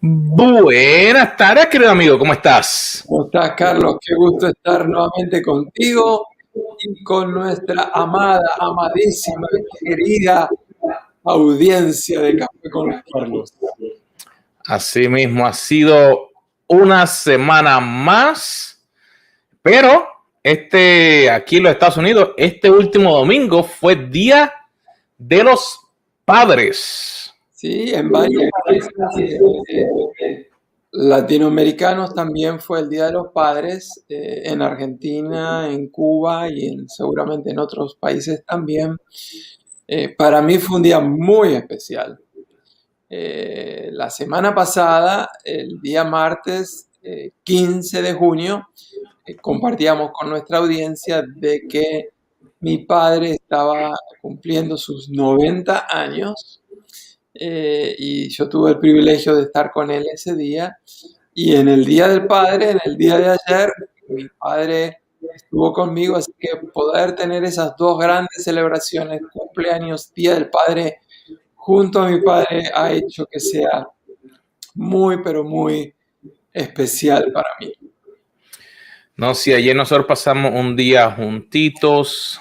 Buenas tardes, querido amigo, ¿cómo estás? ¿Cómo estás, Carlos? Qué gusto estar nuevamente contigo y con nuestra amada, amadísima, querida audiencia de Café con Carlos. Así mismo, ha sido una semana más, pero aquí en los Estados Unidos, este último domingo fue Día de los Padres. Sí, en varios países latinoamericanos también fue el Día de los Padres, en Argentina, en Cuba y seguramente en otros países también. Para mí fue un día muy especial. La semana pasada, el día martes, 15 de junio compartíamos con nuestra audiencia de que mi padre estaba cumpliendo sus 90 años y yo tuve el privilegio de estar con él ese día. Y en el Día del Padre, en el día de ayer, mi padre estuvo conmigo, así que poder tener esas dos grandes celebraciones, cumpleaños, Día del Padre, junto a mi padre, ha hecho que sea muy, pero muy especial para mí. No, sí, ayer nosotros pasamos un día juntitos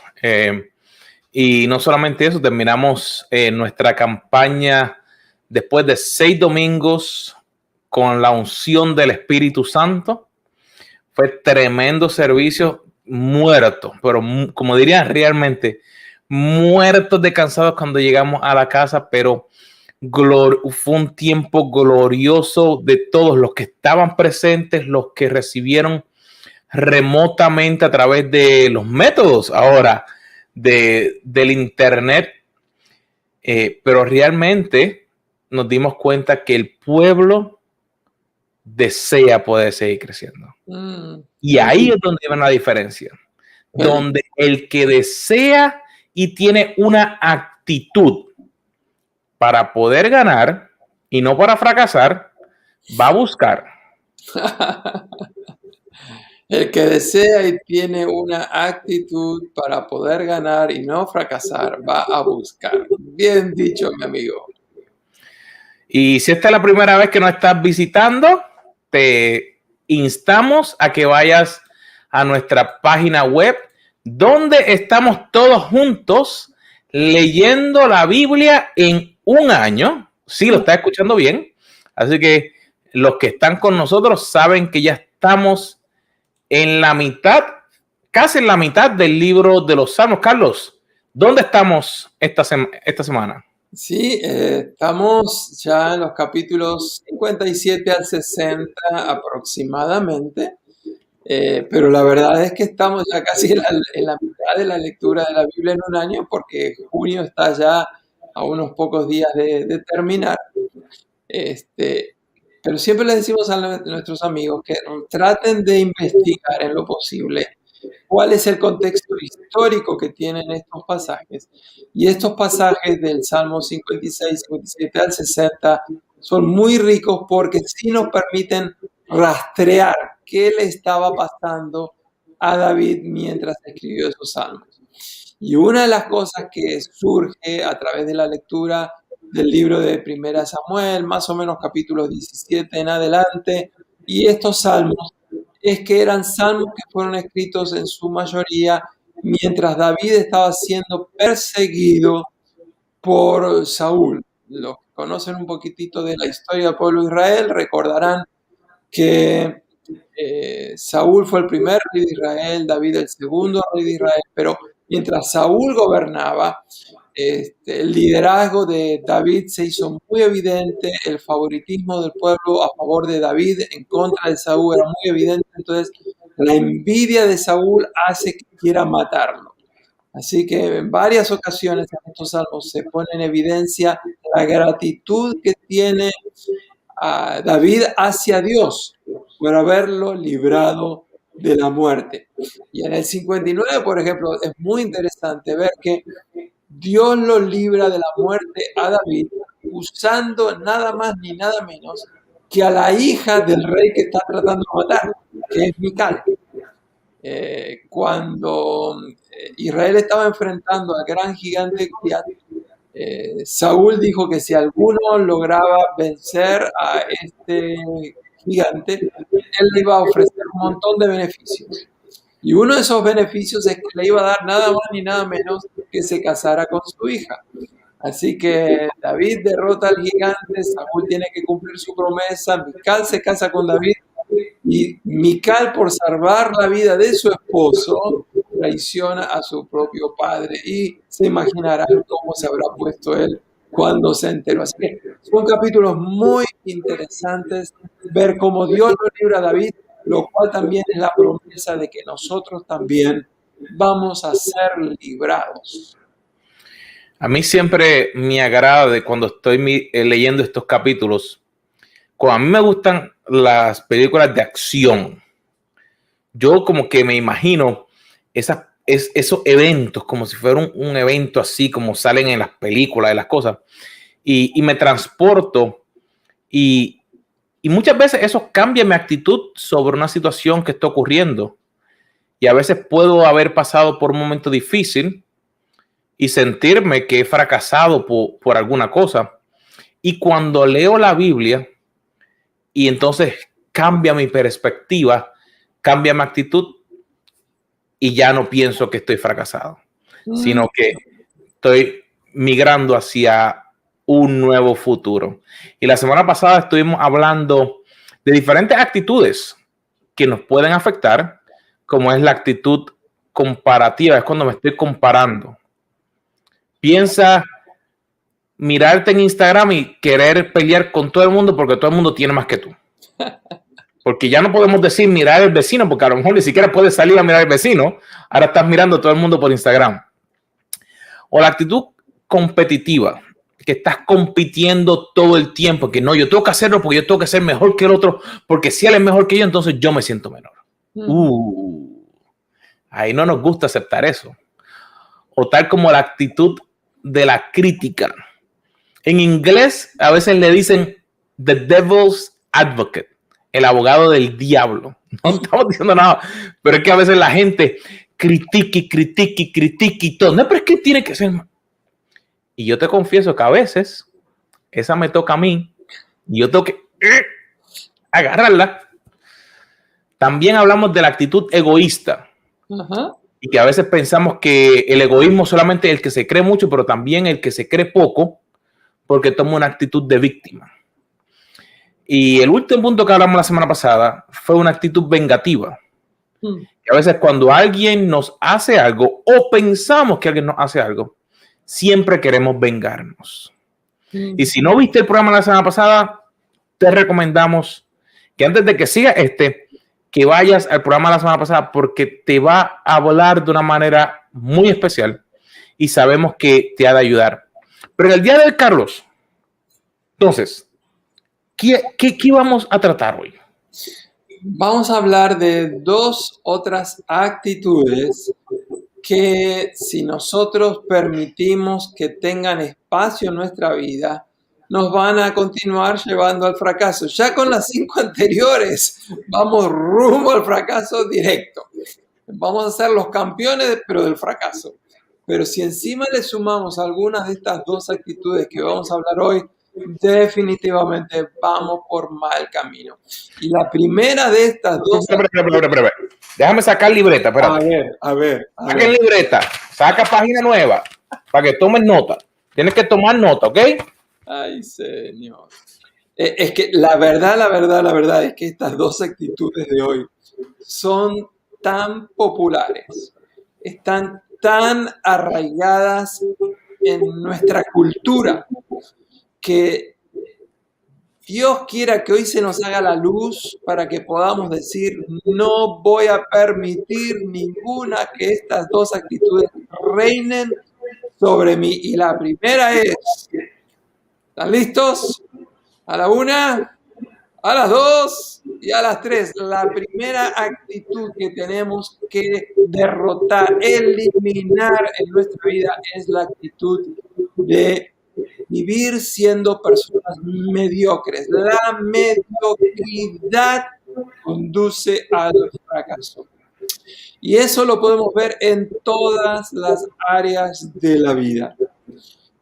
y no solamente eso, terminamos nuestra campaña después de 6 domingos con la unción del Espíritu Santo. Fue tremendo servicio, muerto, pero como dirían realmente, muertos de cansados cuando llegamos a la casa, pero fue un tiempo glorioso de todos los que estaban presentes, los que recibieron remotamente a través de los métodos ahora del internet, pero realmente nos dimos cuenta que el pueblo desea poder seguir creciendo. Y ahí es donde viene la diferencia, donde el que desea y tiene una actitud para poder ganar y no para fracasar, va a buscar. El que desea y tiene una actitud para poder ganar y no fracasar, va a buscar. Bien dicho, mi amigo. Y si esta es la primera vez que nos estás visitando, te instamos a que vayas a nuestra página web, donde estamos todos juntos leyendo la Biblia en un año. Sí, lo estás escuchando bien. Así que los que están con nosotros saben que ya estamos en la mitad, casi en la mitad del libro de los Salmos. Carlos, ¿dónde estamos esta semana? Sí, estamos ya en los capítulos 57 al 60 aproximadamente, pero la verdad es que estamos ya casi en la mitad de la lectura de la Biblia en un año, porque junio está ya a unos pocos días de terminar. Pero siempre les decimos a nuestros amigos que traten de investigar en lo posible cuál es el contexto histórico que tienen estos pasajes. Y estos pasajes del Salmo 56, 57 al 60 son muy ricos porque sí nos permiten rastrear qué le estaba pasando a David mientras escribió esos salmos. Y una de las cosas que surge a través de la lectura del libro de Primera Samuel, más o menos capítulos 17 en adelante, y estos salmos, es que eran salmos que fueron escritos en su mayoría mientras David estaba siendo perseguido por Saúl. Los que conocen un poquitito de la historia del pueblo de Israel recordarán que Saúl fue el primer rey de Israel, David el segundo rey de Israel, pero mientras Saúl gobernaba, el liderazgo de David se hizo muy evidente, el favoritismo del pueblo a favor de David en contra de Saúl era muy evidente, entonces la envidia de Saúl hace que quiera matarlo. Así que en varias ocasiones en estos salmos se pone en evidencia la gratitud que tiene a David hacia Dios por haberlo librado de la muerte. Y en el 59, por ejemplo, es muy interesante ver que Dios lo libra de la muerte a David usando nada más ni nada menos que a la hija del rey que está tratando de matar, que es Mical. Cuando Israel estaba enfrentando al gran gigante Goliat, Saúl dijo que si alguno lograba vencer a este gigante, él le iba a ofrecer un montón de beneficios. Y uno de esos beneficios es que le iba a dar nada más ni nada menos que se casara con su hija. Así que David derrota al gigante, Saúl tiene que cumplir su promesa, Mical se casa con David y Mical, por salvar la vida de su esposo, traiciona a su propio padre. Y se imaginarán cómo se habrá puesto él cuando se enteró. Así que son capítulos muy interesantes, ver cómo Dios lo libra a David, lo cual también es la promesa de que nosotros también vamos a ser librados. A mí siempre me agrada de cuando estoy leyendo estos capítulos, Cuando a mí me gustan las películas de acción, yo como que me imagino esos eventos como si fuera un evento así como salen en las películas de las cosas y me transporto y muchas veces eso cambia mi actitud sobre una situación que está ocurriendo y a veces puedo haber pasado por un momento difícil y sentirme que he fracasado por alguna cosa y cuando leo la Biblia y entonces cambia mi perspectiva, cambia mi actitud y ya no pienso que estoy fracasado, sino que estoy migrando hacia un nuevo futuro. Y la semana pasada estuvimos hablando de diferentes actitudes que nos pueden afectar, como es la actitud comparativa, es cuando me estoy comparando. Piensa mirarte en Instagram y querer pelear con todo el mundo porque todo el mundo tiene más que tú. Porque ya no podemos decir mirar al vecino, porque a lo mejor ni siquiera puedes salir a mirar al vecino. Ahora estás mirando a todo el mundo por Instagram. O la actitud competitiva, que estás compitiendo todo el tiempo, que no, yo tengo que hacerlo porque yo tengo que ser mejor que el otro, porque si él es mejor que yo, entonces yo me siento menor. Ahí no nos gusta aceptar eso. O tal como la actitud de la crítica. En inglés a veces le dicen the devil's advocate, el abogado del diablo. No estamos diciendo nada, pero es que a veces la gente critica y todo. No, pero es que tiene que ser. Y yo te confieso que a veces esa me toca a mí y yo tengo que agarrarla. También hablamos de la actitud egoísta. Y que a veces pensamos que el egoísmo solamente es el que se cree mucho, pero también el que se cree poco, porque toma una actitud de víctima. Y el último punto que hablamos la semana pasada fue una actitud vengativa. Que a veces cuando alguien nos hace algo o pensamos que alguien nos hace algo, siempre queremos vengarnos. Y si no viste el programa la semana pasada, te recomendamos que antes de que sigas que vayas al programa la semana pasada porque te va a hablar de una manera muy especial y sabemos que te ha de ayudar. Pero en el día de hoy, Carlos, entonces, ¿qué vamos a tratar hoy? Vamos a hablar de dos otras actitudes que si nosotros permitimos que tengan espacio en nuestra vida, nos van a continuar llevando al fracaso. Ya con las 5 anteriores, vamos rumbo al fracaso directo. Vamos a ser los campeones, pero del fracaso. Pero si encima le sumamos algunas de estas dos actitudes que vamos a hablar hoy, definitivamente vamos por mal camino. Y la primera de estas dos... Espera. Déjame sacar libreta, espérate. A ver. Saca libreta, saca página nueva, para que tomes nota. Tienes que tomar nota, ¿ok? Ay, señor. Es que la verdad es que estas dos actitudes de hoy son tan populares, están tan arraigadas en nuestra cultura, que Dios quiera que hoy se nos haga la luz para que podamos decir, no voy a permitir ninguna que estas dos actitudes reinen sobre mí. Y la primera es, ¿están listos? A la 1, a las 2 y a las 3. La primera actitud que tenemos que derrotar, eliminar en nuestra vida es la actitud de vivir siendo personas mediocres. La mediocridad conduce al fracaso. Y eso lo podemos ver en todas las áreas de la vida.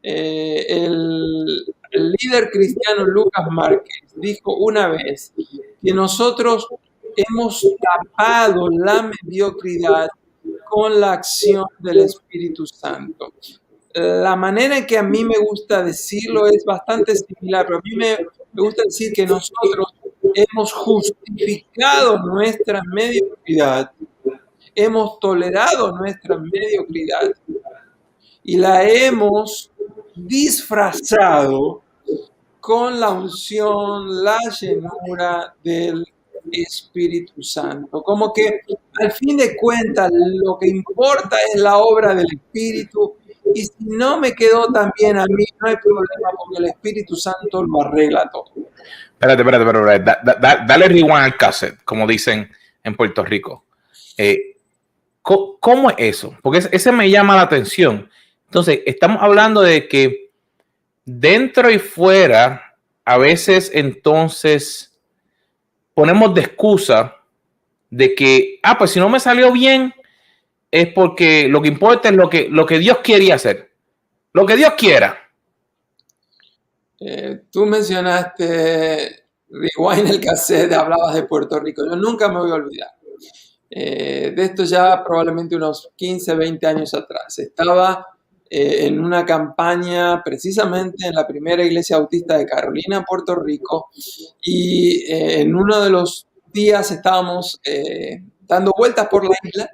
El líder cristiano Lucas Márquez dijo una vez que nosotros hemos tapado la mediocridad con la acción del Espíritu Santo. La manera en que a mí me gusta decirlo es bastante similar, pero a mí me gusta decir que nosotros hemos justificado nuestra mediocridad, hemos tolerado nuestra mediocridad y la hemos disfrazado con la unción, la llenura del Espíritu Santo. Como que al fin de cuentas lo que importa es la obra del Espíritu. Y si no me quedó tan bien a mí, no hay problema porque el Espíritu Santo lo arregla todo. Espérate. Dale rewind al cassette, como dicen en Puerto Rico. ¿Cómo es eso? Porque ese me llama la atención. Entonces, estamos hablando de que dentro y fuera, a veces entonces ponemos de excusa de que, pues si no me salió bien, es porque lo que importa es lo que Dios quería hacer. Lo que Dios quiera. Tú mencionaste Rewind el cassette, hablabas de Puerto Rico. Yo nunca me voy a olvidar. De esto ya probablemente unos 15, 20 años atrás. Estaba en una campaña precisamente en la primera iglesia bautista de Carolina, Puerto Rico, y en uno de los días estábamos dando vueltas por la isla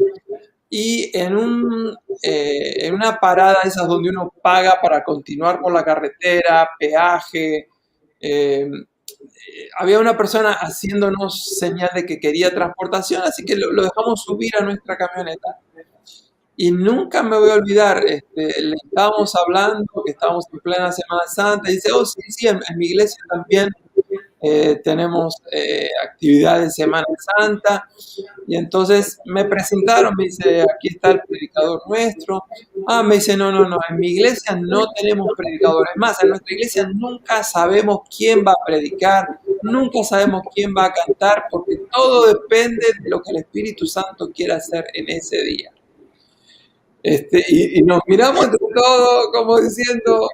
y en una parada esas donde uno paga para continuar por la carretera, peaje, había una persona haciéndonos señal de que quería transportación, así que lo dejamos subir a nuestra camioneta. Y nunca me voy a olvidar, le estábamos hablando, que estábamos en plena Semana Santa, y dice, sí, en mi iglesia también tenemos actividades de Semana Santa. Y entonces me presentaron, me dice, aquí está el predicador nuestro. Me dice, no, en mi iglesia no tenemos predicadores. Más, en nuestra iglesia nunca sabemos quién va a predicar, nunca sabemos quién va a cantar, porque todo depende de lo que el Espíritu Santo quiera hacer en ese día. Y nos miramos entre todos como diciendo,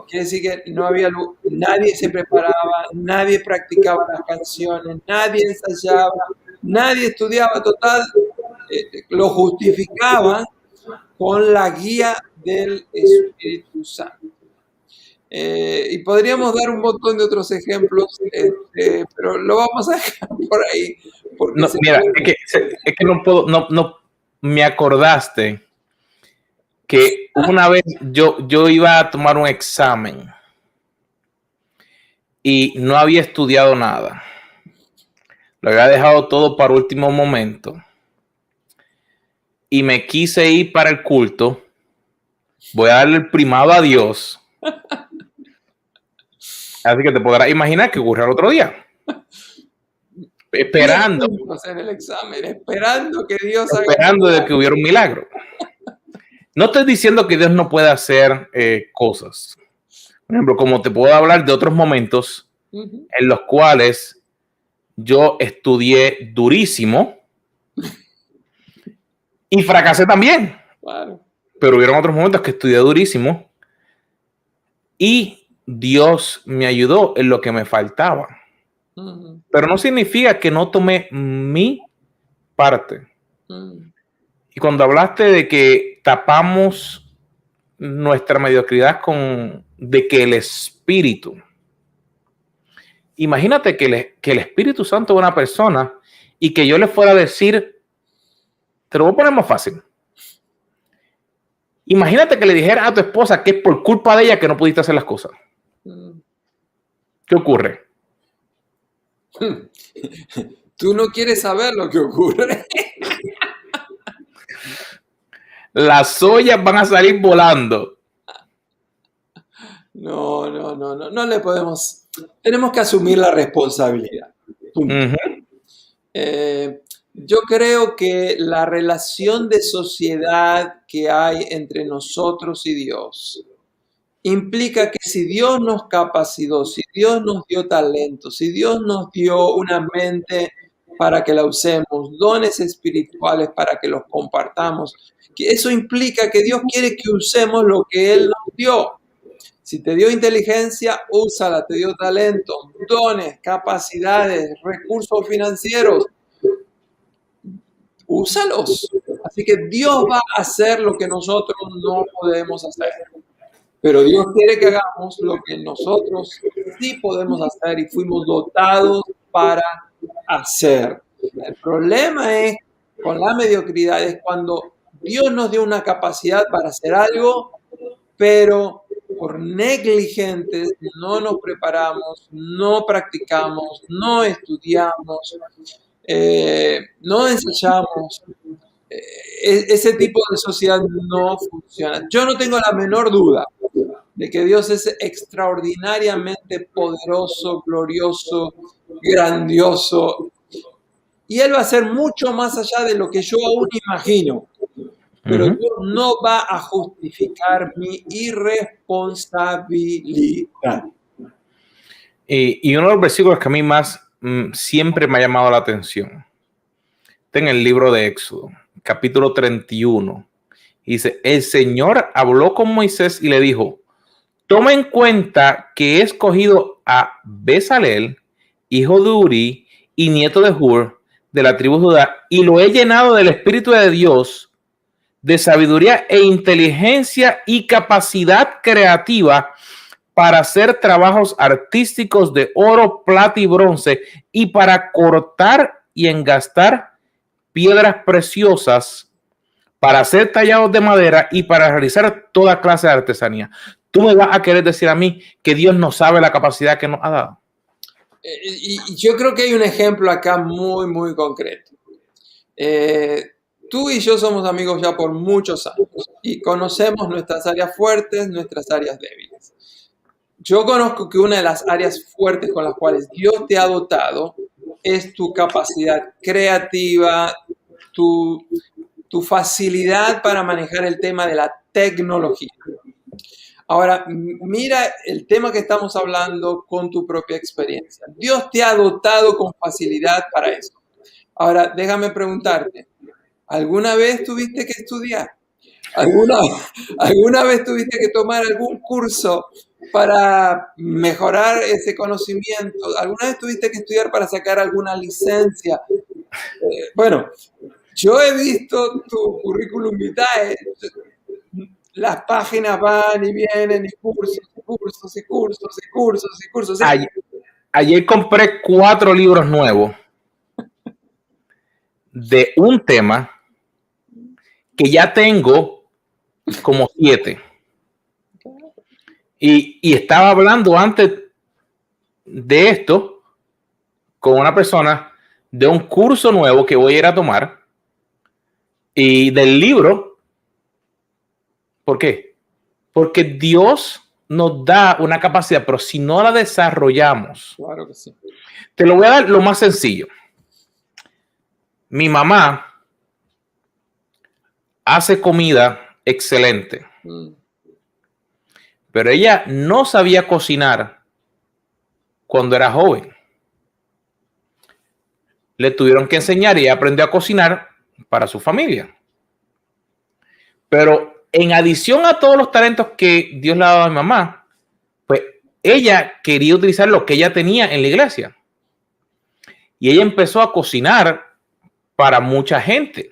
quiere decir que no había luz, nadie se preparaba, nadie practicaba las canciones, nadie ensayaba, nadie estudiaba, total, lo justificaba con la guía del Espíritu Santo. Y podríamos dar un montón de otros ejemplos, pero lo vamos a dejar por ahí. Porque no, mira, es que no puedo, no me acordaste que una vez yo iba a tomar un examen y no había estudiado nada. Lo había dejado todo para último momento. Y me quise ir para el culto. Voy a darle el primado a Dios. Así que te podrás imaginar que ocurrió el otro día. Esperando. En el examen, esperando que Dios haga. Esperando de que hubiera un milagro. No estoy diciendo que Dios no pueda hacer cosas. Por ejemplo, como te puedo hablar de otros momentos en los cuales yo estudié durísimo y fracasé también. Claro. Pero hubieron otros momentos que estudié durísimo y Dios me ayudó en lo que me faltaba. Pero no significa que no tomé mi parte. Y cuando hablaste de que tapamos nuestra mediocridad de que el Espíritu, imagínate que el Espíritu Santo es una persona y que yo le fuera a decir, te lo voy a poner más fácil. Imagínate que le dijera a tu esposa que es por culpa de ella que no pudiste hacer las cosas. ¿Qué ocurre? Tú no quieres saber lo que ocurre. Las ollas van a salir volando. No le podemos. Tenemos que asumir la responsabilidad. Yo creo que la relación de sociedad que hay entre nosotros y Dios implica que si Dios nos capacitó, si Dios nos dio talento, si Dios nos dio una mente para que la usemos, dones espirituales para que los compartamos, que eso implica que Dios quiere que usemos lo que Él nos dio. Si te dio inteligencia, úsala, te dio talento, dones, capacidades, recursos financieros, úsalos. Así que Dios va a hacer lo que nosotros no podemos hacer. Pero Dios quiere que hagamos lo que nosotros sí podemos hacer y fuimos dotados para hacer. El problema es con la mediocridad, es cuando Dios nos dio una capacidad para hacer algo, pero por negligentes no nos preparamos, no practicamos, no estudiamos, no ensayamos. Ese tipo de sociedad no funciona. Yo no tengo la menor duda de que Dios es extraordinariamente poderoso, glorioso, grandioso, y Él va a hacer mucho más allá de lo que yo aún imagino. Pero Dios no va a justificar mi irresponsabilidad. Y uno de los versículos que a mí más siempre me ha llamado la atención está en el libro de Éxodo, capítulo 31. Dice, el Señor habló con Moisés y le dijo, toma en cuenta que he escogido a Bezalel, hijo de Uri y nieto de Hur, de la tribu de Judá, y lo he llenado del Espíritu de Dios, de sabiduría e inteligencia y capacidad creativa para hacer trabajos artísticos de oro, plata y bronce, y para cortar y engastar piedras preciosas, para hacer tallados de madera y para realizar toda clase de artesanía. ¿Tú me vas a querer decir a mí que Dios no sabe la capacidad que nos ha dado? Y yo creo que hay un ejemplo acá muy, muy concreto. Tú y yo somos amigos ya por muchos años y conocemos nuestras áreas fuertes, nuestras áreas débiles. Yo conozco que una de las áreas fuertes con las cuales Dios te ha dotado es tu capacidad creativa, tu facilidad para manejar el tema de la tecnología. Ahora, mira el tema que estamos hablando con tu propia experiencia. Dios te ha dotado con facilidad para eso. Ahora, déjame preguntarte, ¿alguna vez tuviste que estudiar? ¿Alguna vez tuviste que tomar algún curso para mejorar ese conocimiento? ¿Alguna vez tuviste que estudiar para sacar alguna licencia? Bueno, yo he visto tu currículum vitae. Las páginas van y vienen y cursos. Ayer compré 4 libros nuevos de un tema que ya tengo como 7. Y estaba hablando antes de esto con una persona de un curso nuevo que voy a ir a tomar y del libro. ¿Por qué? Porque Dios nos da una capacidad, pero si no la desarrollamos, claro que sí. Te lo voy a dar lo más sencillo. Mi mamá hace comida excelente, pero ella no sabía cocinar cuando era joven. Le tuvieron que enseñar y ella aprendió a cocinar para su familia. Pero en adición a todos los talentos que Dios le ha dado a mi mamá, pues ella quería utilizar lo que ella tenía en la iglesia. Y ella empezó a cocinar para mucha gente.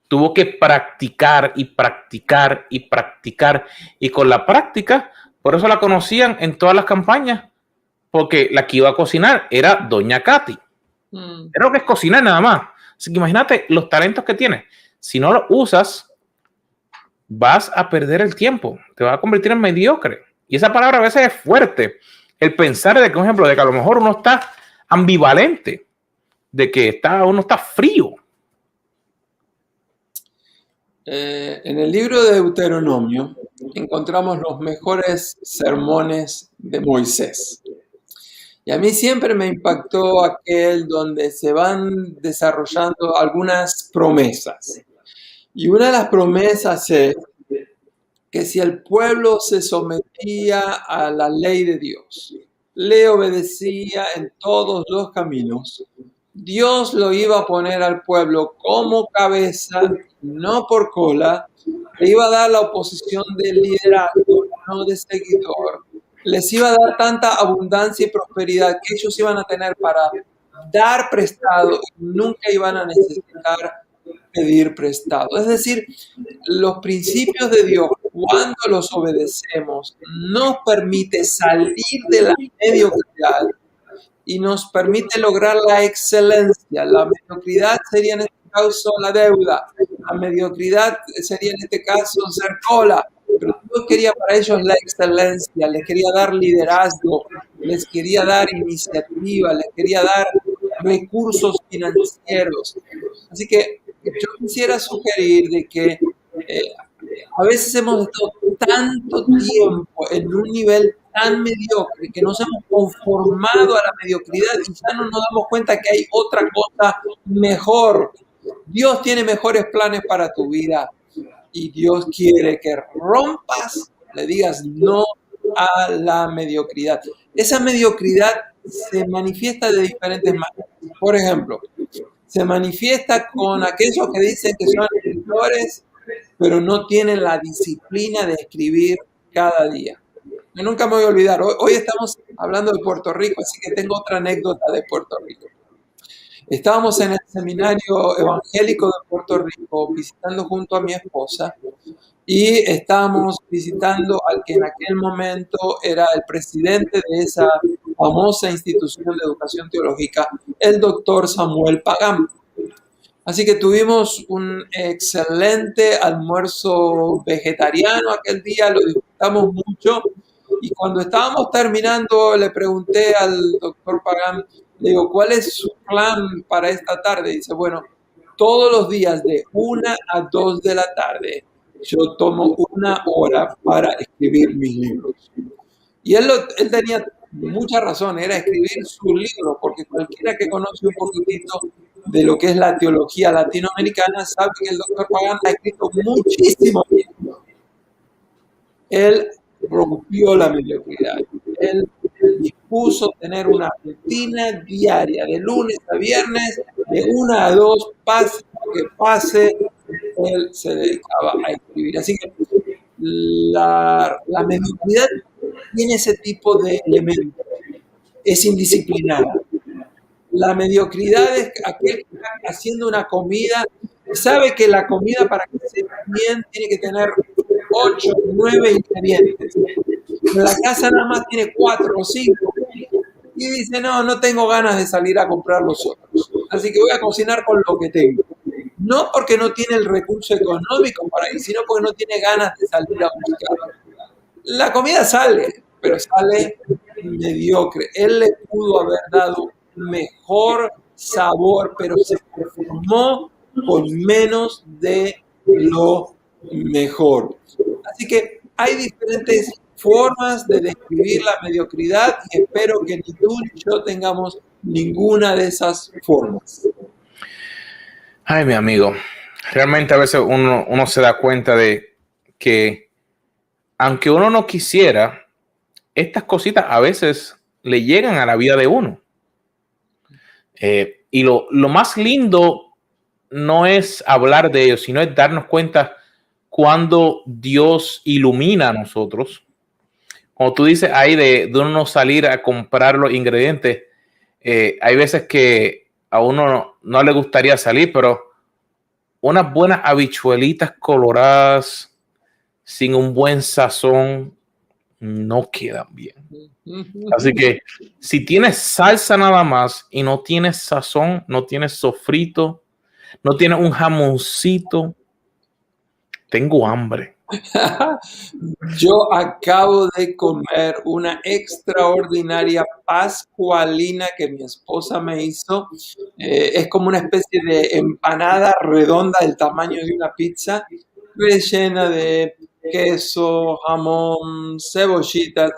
Tuvo que practicar y practicar y practicar. Y con la práctica, por eso la conocían en todas las campañas, porque la que iba a cocinar era Doña Katy. Era lo que es cocinar nada más. Así que imagínate los talentos que tiene. Si no los usas, vas a perder el tiempo. Te vas a convertir en mediocre. Y esa palabra a veces es fuerte. El pensar de que, por ejemplo, de que a lo mejor uno está ambivalente, de que uno está frío. En el libro de Deuteronomio encontramos los mejores sermones de Moisés. Y a mí siempre me impactó aquel donde se van desarrollando algunas promesas. Y una de las promesas es que si el pueblo se sometía a la ley de Dios, le obedecía en todos los caminos, Dios lo iba a poner al pueblo como cabeza, no por cola, le iba a dar la oposición de liderazgo, no de seguidor. Les iba a dar tanta abundancia y prosperidad que ellos iban a tener para dar prestado y nunca iban a necesitar pedir prestado. Es decir, los principios de Dios, cuando los obedecemos, nos permite salir de la mediocridad y nos permite lograr la excelencia. La mediocridad sería en este caso la deuda, la mediocridad sería en este caso ser cola, pero Dios quería para ellos la excelencia, les quería dar liderazgo, les quería dar iniciativa, les quería dar recursos financieros. Así que yo quisiera sugerir de que A veces hemos estado tanto tiempo en un nivel tan mediocre que nos hemos conformado a la mediocridad y ya no nos damos cuenta que hay otra cosa mejor. Dios tiene mejores planes para tu vida y Dios quiere que rompas, le digas no a la mediocridad. Esa mediocridad se manifiesta de diferentes maneras. Por ejemplo, se manifiesta con aquellos que dicen que son escritores, pero no tienen la disciplina de escribir cada día. Yo nunca me voy a olvidar. Hoy estamos hablando de Puerto Rico, así que tengo otra anécdota de Puerto Rico. Estábamos en el seminario evangélico de Puerto Rico visitando junto a mi esposa y estábamos visitando al que en aquel momento era el presidente de esa famosa institución de educación teológica, el doctor Samuel Pagán. Así que tuvimos un excelente almuerzo vegetariano aquel día, lo disfrutamos mucho y cuando estábamos terminando le pregunté al doctor Pagán, le digo, ¿cuál es su plan para esta tarde? Dice, bueno, todos los días de 1 a 2 de la tarde yo tomo 1 hora para escribir mis libros. Y él tenía mucha razón, era escribir su libro, porque cualquiera que conoce un poquitito de lo que es la teología latinoamericana sabe que el doctor Pagán ha escrito muchísimo tiempo. Él rompió la mediocridad. Él dispuso tener una rutina diaria, de lunes a viernes, de 1 a 2, pase lo que pase, él se dedicaba a escribir. Así que la mediocridad tiene ese tipo de elementos. Es indisciplinada. La mediocridad es aquel que está haciendo una comida, sabe que la comida para que sepa bien tiene que tener 8, 9 ingredientes. En la casa nada más tiene 4 o 5. Y dice, no tengo ganas de salir a comprar los otros. Así que voy a cocinar con lo que tengo. No porque no tiene el recurso económico para ir, sino porque no tiene ganas de salir a buscar. La comida sale, pero sale mediocre. Él le pudo haber dado mejor sabor, pero se conformó con menos de lo mejor. Así que hay diferentes formas de describir la mediocridad y espero que ni tú ni yo tengamos ninguna de esas formas. Ay, mi amigo, realmente a veces uno se da cuenta de que aunque uno no quisiera, estas cositas a veces le llegan a la vida de uno. Y lo más lindo no es hablar de ello, sino es darnos cuenta cuando Dios ilumina a nosotros. Como tú dices ahí de uno salir a comprar los ingredientes, hay veces que a uno no le gustaría salir, pero unas buenas habichuelitas coloradas sin un buen sazón no quedan bien. Así que si tienes salsa nada más y no tienes sazón, no tienes sofrito, no tienes un jamoncito, tengo hambre. Yo acabo de comer una extraordinaria pascualina que mi esposa me hizo. Es como una especie de empanada redonda del tamaño de una pizza, rellena de queso, jamón, cebollitas.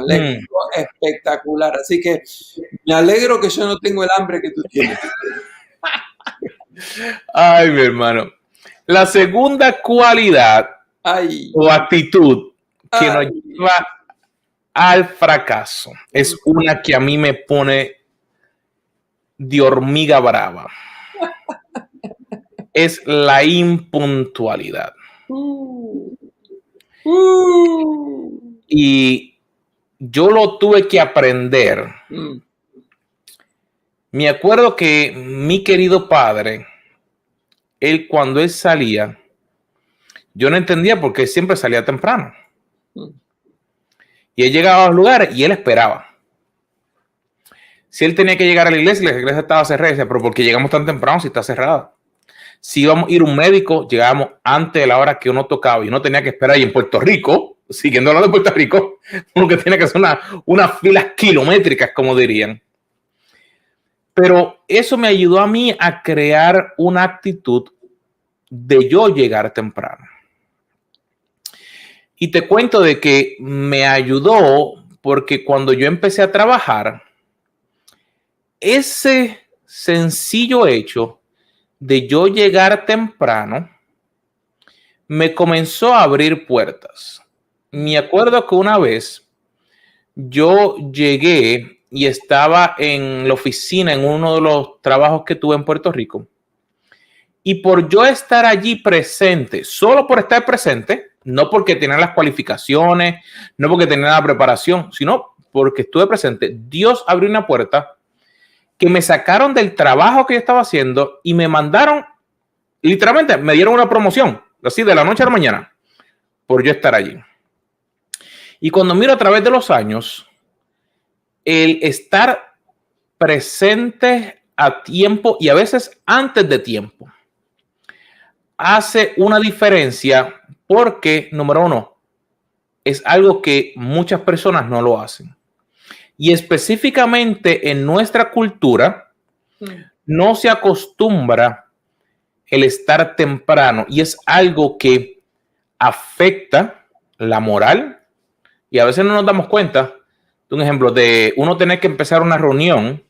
Le quedó espectacular. Así que me alegro que yo no tengo el hambre que tú tienes. Ay, mi hermano. La segunda cualidad o actitud que nos lleva al fracaso es una que a mí me pone de hormiga brava. Es la impuntualidad. Y yo lo tuve que aprender. Me acuerdo que mi querido padre, cuando él salía, yo no entendía por qué siempre salía temprano. Y él llegaba a los lugares y él esperaba. Si él tenía que llegar a la iglesia estaba cerrada, decía, pero ¿por qué llegamos tan temprano si está cerrada? Si íbamos a ir a un médico, llegábamos antes de la hora que uno tocaba y uno tenía que esperar. Y en Puerto Rico, siguiendo hablando de Puerto Rico, uno que tiene que hacer unas filas kilométricas, como dirían. Pero eso me ayudó a mí a crear una actitud de yo llegar temprano. Y te cuento de que me ayudó porque cuando yo empecé a trabajar, ese sencillo hecho de yo llegar temprano me comenzó a abrir puertas. Me acuerdo que una vez yo llegué y estaba en la oficina en uno de los trabajos que tuve en Puerto Rico. Y por yo estar allí presente, solo por estar presente, no porque tenía las cualificaciones, no porque tenía la preparación, sino porque estuve presente, Dios abrió una puerta que me sacaron del trabajo que yo estaba haciendo y me mandaron, literalmente me dieron una promoción, así de la noche a la mañana, por yo estar allí. Y cuando miro a través de los años, el estar presente a tiempo y a veces antes de tiempo hace una diferencia porque, número uno, es algo que muchas personas no lo hacen. Y específicamente en nuestra cultura, no se acostumbra el estar temprano y es algo que afecta la moral y a veces no nos damos cuenta. Un ejemplo de uno tener que empezar una reunión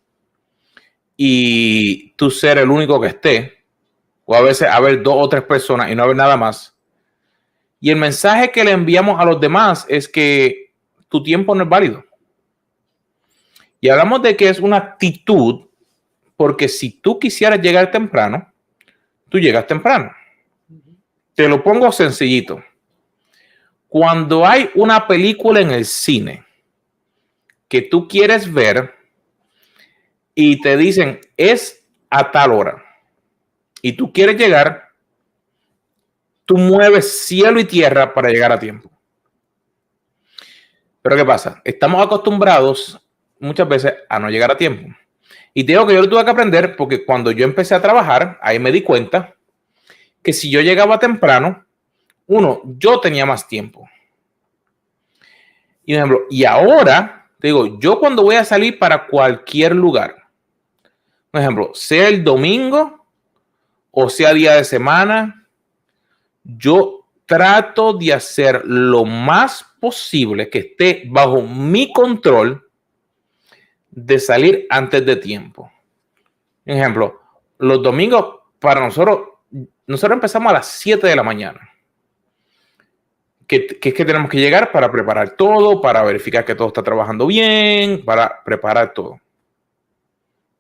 y tú ser el único que esté, o a veces haber 2 o 3 personas y no haber nada más. Y el mensaje que le enviamos a los demás es que tu tiempo no es válido. Y hablamos de que es una actitud, porque si tú quisieras llegar temprano, tú llegas temprano. Te lo pongo sencillito. Cuando hay una película en el cine que tú quieres ver y te dicen es a tal hora y tú quieres llegar, tú mueves cielo y tierra para llegar a tiempo. Pero ¿qué pasa? Estamos acostumbrados muchas veces a no llegar a tiempo. Y te digo que yo lo tuve que aprender porque cuando yo empecé a trabajar, ahí me di cuenta que si yo llegaba temprano, uno, yo tenía más tiempo. Y, por ejemplo, y ahora, te digo, yo cuando voy a salir para cualquier lugar, por ejemplo, sea el domingo o sea día de semana, yo trato de hacer lo más posible que esté bajo mi control de salir antes de tiempo. Por ejemplo, los domingos para nosotros empezamos a las 7 de la mañana. Que es que tenemos que llegar para preparar todo, para verificar que todo está trabajando bien, para preparar todo.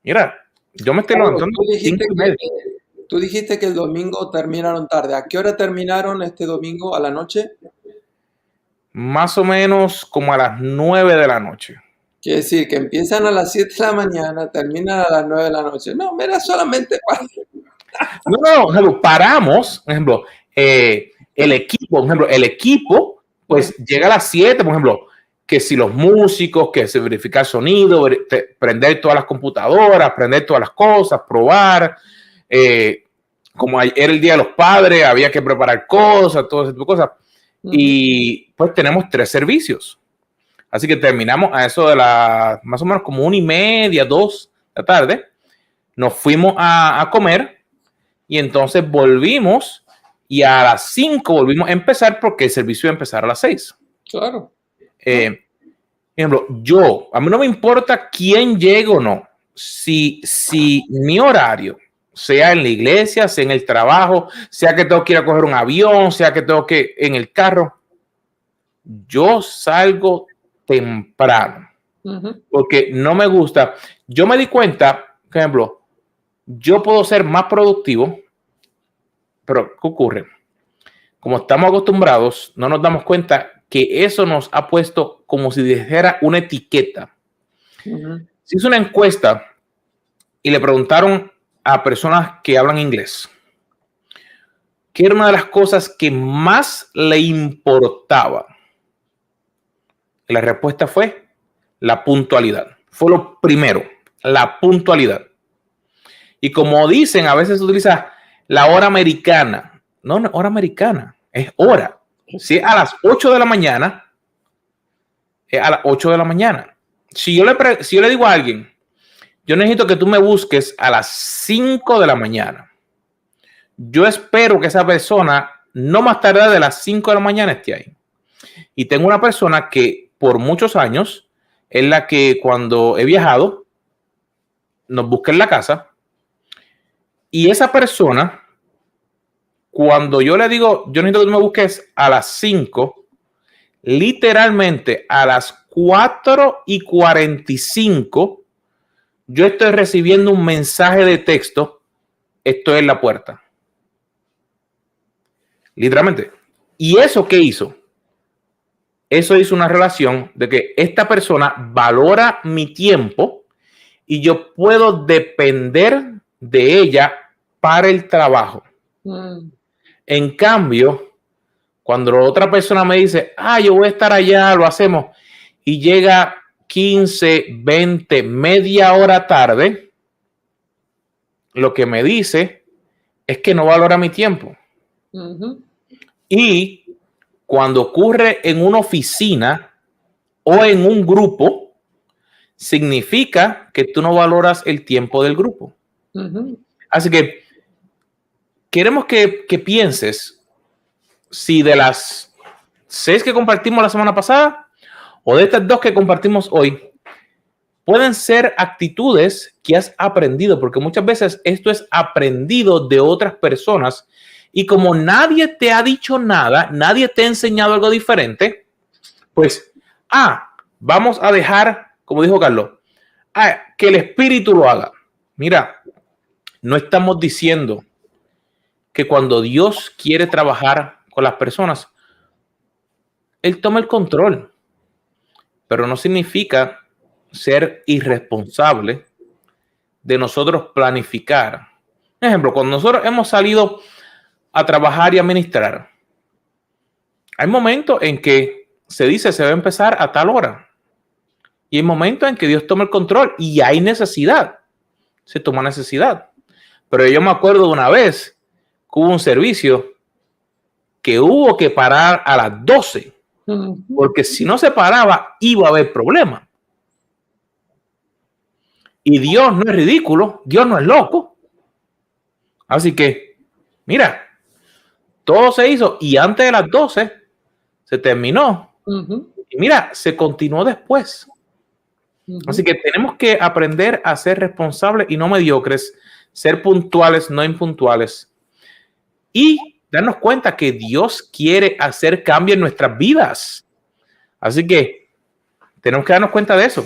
Mira, yo me estoy levantando. Tú dijiste que el domingo terminaron tarde. ¿A qué hora terminaron este domingo? ¿A la noche? Más o menos como a las 9 de la noche. Quiere decir que empiezan a las 7 de la mañana, terminan a las 9 de la noche. No, mira, solamente para... No, paramos, por ejemplo, el equipo, pues llega a las 7, por ejemplo, que si los músicos, que se verifica el sonido, prender todas las computadoras, prender todas las cosas, probar, como era el Día de los Padres, había que preparar cosas, todo ese tipo de cosas. Y pues tenemos 3 servicios. Así que terminamos a eso de más o menos como 1:30, 2 de la tarde. Nos fuimos a comer y entonces volvimos y a las 5 volvimos a empezar porque el servicio iba a empezar a las 6. Claro. Ejemplo, a mí no me importa quién llegue o no. Si mi horario, sea en la iglesia, sea en el trabajo, sea que tengo que ir a coger un avión, sea que tengo que en el carro, yo salgo temprano. Porque no me gusta. Yo me di cuenta, por ejemplo, yo puedo ser más productivo, pero ¿qué ocurre? Como estamos acostumbrados, no nos damos cuenta que eso nos ha puesto como si dijera una etiqueta. Se hizo una encuesta y le preguntaron a personas que hablan inglés qué era una de las cosas que más le importaba. Y la respuesta fue la puntualidad. Fue lo primero, la puntualidad. Y como dicen, a veces se utiliza la hora americana. No, hora americana, es hora. Si es a las 8 de la mañana, es a las 8 de la mañana. Si yo le digo a alguien, yo necesito que tú me busques a las 5 de la mañana, yo espero que esa persona no más tarde de las 5 de la mañana esté ahí. Y tengo una persona que por muchos años es la que cuando he viajado nos busca en la casa. Y esa persona, cuando yo le digo, yo necesito que tú me busques a las 5, literalmente a las 4:45, yo estoy recibiendo un mensaje de texto, estoy en la puerta. Literalmente. ¿Y eso qué hizo? Eso hizo una relación de que esta persona valora mi tiempo y yo puedo depender de ella para el trabajo. En cambio, cuando la otra persona me dice, yo voy a estar allá, lo hacemos, y llega 15, 20, media hora tarde, lo que me dice es que no valora mi tiempo. Y cuando ocurre en una oficina o en un grupo, significa que tú no valoras el tiempo del grupo. Así que queremos que pienses si de las 6 que compartimos la semana pasada o de estas 2 que compartimos hoy, pueden ser actitudes que has aprendido, porque muchas veces esto es aprendido de otras personas y como nadie te ha dicho nada, nadie te ha enseñado algo diferente, pues, vamos a dejar, como dijo Carlos, que el espíritu lo haga. Mira, no estamos diciendo que cuando Dios quiere trabajar con las personas, Él toma el control, pero no significa ser irresponsable de nosotros planificar. Por ejemplo, cuando nosotros hemos salido a trabajar y a ministrar, hay momentos en que se dice se va a empezar a tal hora y hay momentos en que Dios toma el control y hay necesidad, se toma necesidad. Pero yo me acuerdo de una vez que hubo un servicio que hubo que parar a las 12 porque si no se paraba iba a haber problemas. Y Dios no es ridículo, Dios no es loco. Así que, mira, todo se hizo y antes de las 12 se terminó. Y mira, se continuó después. Así que tenemos que aprender a ser responsables y no mediocres, ser puntuales, no impuntuales. Y darnos cuenta que Dios quiere hacer cambio en nuestras vidas. Así que tenemos que darnos cuenta de eso.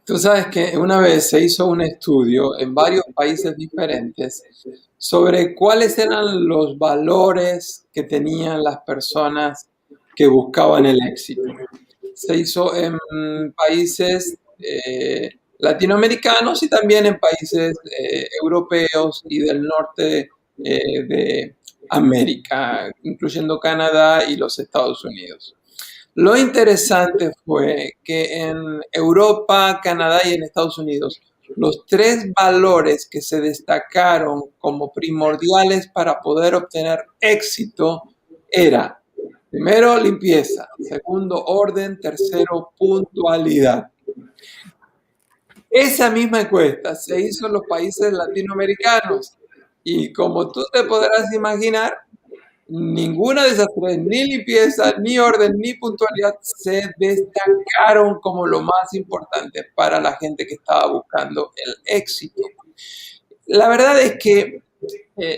Tú sabes que una vez se hizo un estudio en varios países diferentes sobre cuáles eran los valores que tenían las personas que buscaban el éxito. Se hizo en países latinoamericanos y también en países europeos y del norte de América, incluyendo Canadá y los Estados Unidos. Lo interesante fue que en Europa, Canadá y en Estados Unidos, los 3 valores que se destacaron como primordiales para poder obtener éxito era, primero, limpieza, segundo, orden, tercero, puntualidad. Esa misma encuesta se hizo en los países latinoamericanos y como tú te podrás imaginar, ninguna de esas 3, ni limpieza, ni orden, ni puntualidad, se destacaron como lo más importante para la gente que estaba buscando el éxito. La verdad es que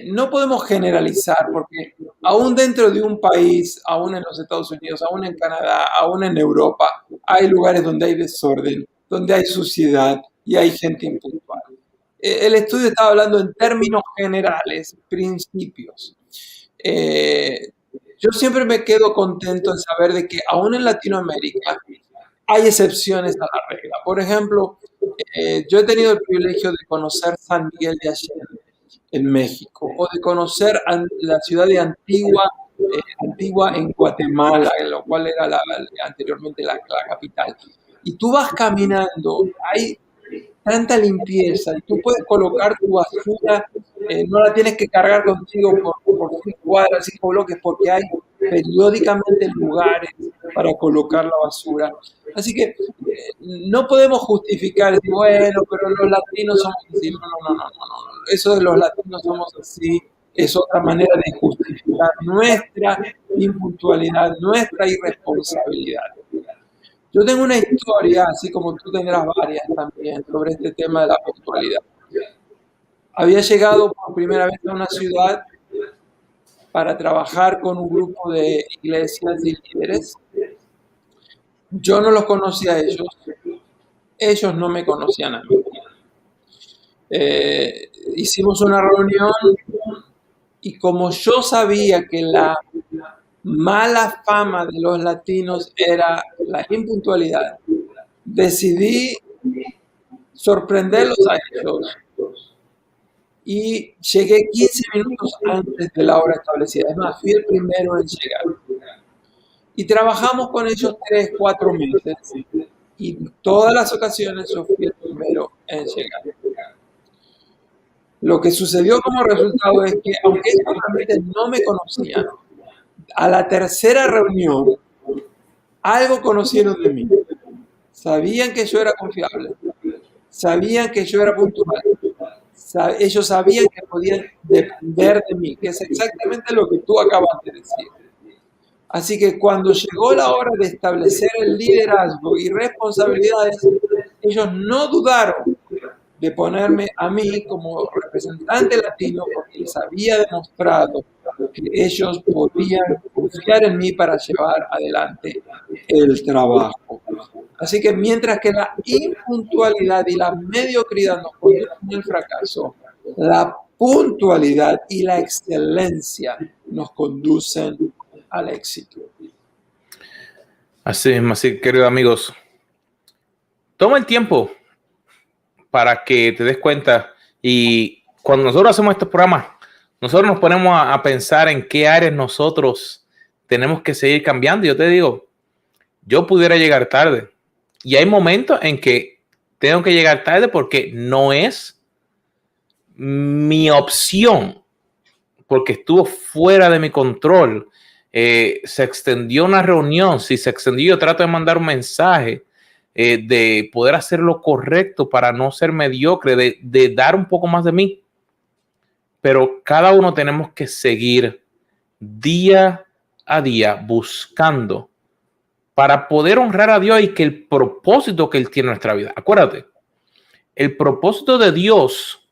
no podemos generalizar porque aún dentro de un país, aún en los Estados Unidos, aún en Canadá, aún en Europa, hay lugares donde hay desorden, donde hay suciedad y hay gente impuntual. El estudio estaba hablando en términos generales, principios. Yo siempre me quedo contento en saber de que aún en Latinoamérica hay excepciones a la regla. Por ejemplo, yo he tenido el privilegio de conocer San Miguel de Allende en México o de conocer la ciudad de Antigua en Guatemala, en lo cual era anteriormente la capital. Y tú vas caminando, hay tanta limpieza y tú puedes colocar tu basura, no la tienes que cargar contigo por 5 cuadras, 5 bloques, porque hay periódicamente lugares para colocar la basura. Así que no podemos justificar, decir, bueno, pero los latinos somos así. No. Eso de los latinos somos así es otra manera de justificar nuestra impuntualidad, nuestra irresponsabilidad. Yo tengo una historia, así como tú tendrás varias también, sobre este tema de la puntualidad. Había llegado por primera vez a una ciudad para trabajar con un grupo de iglesias y líderes. Yo no los conocía a ellos no me conocían a mí. Hicimos una reunión y como yo sabía que la mala fama de los latinos era la impuntualidad, decidí sorprenderlos a ellos y llegué 15 minutos antes de la hora establecida. Es más, fui el primero en llegar. Y trabajamos con ellos 3, 4 meses y en todas las ocasiones yo fui el primero en llegar. Lo que sucedió como resultado es que, aunque ellos realmente no me conocían, a la tercera reunión, algo conocieron de mí. Sabían que yo era confiable, sabían que yo era puntual, ellos sabían que podían depender de mí, que es exactamente lo que tú acabas de decir. Así que cuando llegó la hora de establecer el liderazgo y responsabilidades, ellos no dudaron de ponerme a mí como representante latino porque les había demostrado que ellos podían confiar en mí para llevar adelante el trabajo. Así que mientras que la impuntualidad y la mediocridad nos conducen al fracaso, la puntualidad y la excelencia nos conducen al éxito. Así mismo, así, queridos amigos, toma el tiempo para que te des cuenta. Y cuando nosotros hacemos estos programas, nosotros nos ponemos a pensar en qué áreas nosotros tenemos que seguir cambiando. Yo te digo, yo pudiera llegar tarde. Y hay momentos en que tengo que llegar tarde porque no es mi opción, porque estuvo fuera de mi control. Se extendió una reunión. Si se extendió, yo trato de mandar un mensaje. De poder hacer lo correcto para no ser mediocre, de dar un poco más de mí. Pero cada uno tenemos que seguir día a día buscando para poder honrar a Dios y que el propósito que Él tiene en nuestra vida. Acuérdate, el propósito de Dios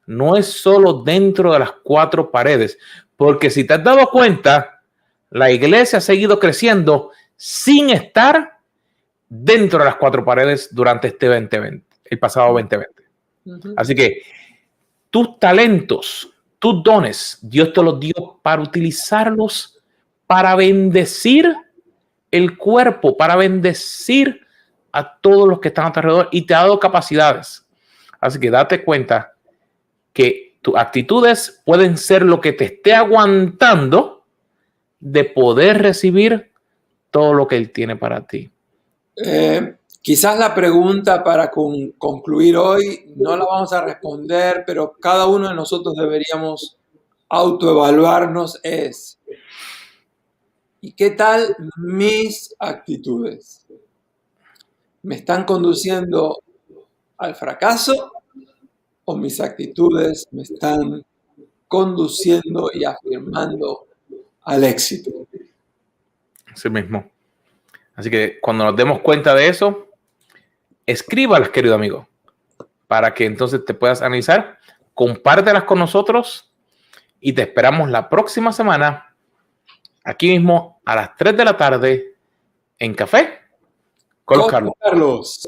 no es solo dentro de las 4 paredes, porque si te has dado cuenta, la iglesia ha seguido creciendo sin estar dentro de las 4 paredes durante este 2020, el pasado 2020. Así que tus talentos, tus dones, Dios te los dio para utilizarlos para bendecir el cuerpo, para bendecir a todos los que están a tu alrededor y te ha dado capacidades. Así que date cuenta que tus actitudes pueden ser lo que te esté aguantando de poder recibir todo lo que Él tiene para ti. Quizás la pregunta para concluir hoy no la vamos a responder, pero cada uno de nosotros deberíamos autoevaluarnos es: ¿y qué tal mis actitudes? ¿Me están conduciendo al fracaso o mis actitudes me están conduciendo y afirmando al éxito? Así mismo. Así que cuando nos demos cuenta de eso, escríbalas, querido amigo, para que entonces te puedas analizar, compártelas con nosotros y te esperamos la próxima semana aquí mismo a las 3 de la tarde en Café con los Carlos.